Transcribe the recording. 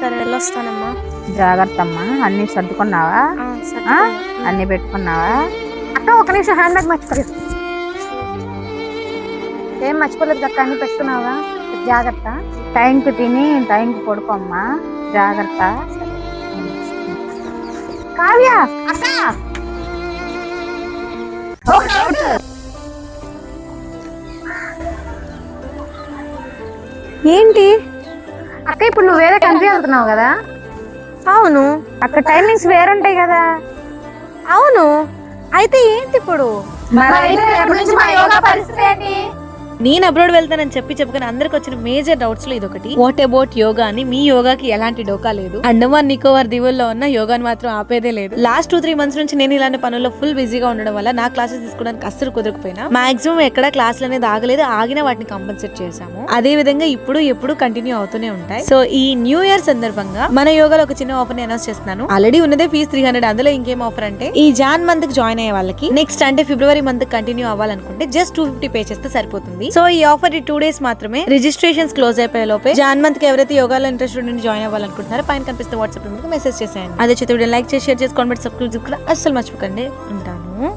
సరే వెళ్ళొస్తానమ్మా. జాగ్రత్త అమ్మా. అన్ని సర్దుకున్నావా? అన్ని పెట్టుకున్నావా? అక్క ఒక నిమిషం హ్యాండ్ బ్యాగ్ మర్చిపోలేదు. ఏం మర్చిపోలేదు అక్క, అన్ని పెట్టుకున్నావా? జాగ్రత్త. టైంకి తిని టైంకి పడుకోమ్మా. జాగ్రత్త. కావ్య అక్క ఏంటి అక్క ఇప్పుడు నువ్వు వేరే కంట్రీ వెళ్తున్నావు కదా? అవును అక్కడ టైమింగ్స్ వేరుంటాయి కదా? అవును అయితే ఏంటి ఇప్పుడు? నేను అబ్రాడ్ వెళ్తానని చెప్పుకొని అందరికి వచ్చిన మేజర్ డౌట్స్ లో ఇదొకటి. వాట్ అబౌట్ యోగా అని. మీ యోగాకి ఎలాంటి డోకా లేదు. అండమాన్ నికోబార్ దీవుల్లో ఉన్న యోగాని మాత్రం ఆపేదే లేదు. లాస్ట్ 2-3 మంత్స్ నుంచి నేను ఇలాంటి పనుల్లో ఫుల్ బిజీగా ఉండడం వల్ల నా క్లాసెస్ తీసుకోవడానికి అస్సలు కుదరకపోయినా మాక్సిమం ఎక్కడ క్లాసులు అనేది ఆగలేదు. ఆగిన వాటిని కంపల్సేట్ చేశాము. అదే విధంగా ఇప్పుడు ఎప్పుడు కంటిన్యూ అవుతూనే ఉంటాయి. సో ఈ న్యూ ఇయర్ సందర్భంగా మన యోగాలో ఒక చిన్న ఆఫర్ ని అనౌన్స్ చేస్తున్నాను. ఆల్రెడీ ఉన్నదే ఫీజు 300. అందులో ఇంకేం ఆఫర్ అంటే ఈ జాన్ మంత్ కి జాయిన్ అయ్యే వాళ్ళకి నెక్స్ట్ అంటే ఫిబ్రవరి మంత్ కంటిన్యూ అవ్వాలనుకుంటే జస్ట్ 250 పే చేస్తే సరిపోతుంది. సో ఈ ఆఫర్ 2 days మాత్రమే. రిజిస్ట్రేషన్స్ క్లోజ్ అయిపోయే లోపే జాన్ మంత్ కి ఎవరైతే యోగాలో ఇంట్రెస్ట్ ఉండి జాయిన్ అవ్వాలనుకుంటున్నారో పైన కనిపిస్తే వాట్సాప్ మెసేజ్ చేసేయండి. అదే చేతి వీడియో లైక్ చేసి షేర్ చేసుకోండి. సబ్స్క్రైబ్ అస్సలు మర్చిపోకండి. ఉంటాను.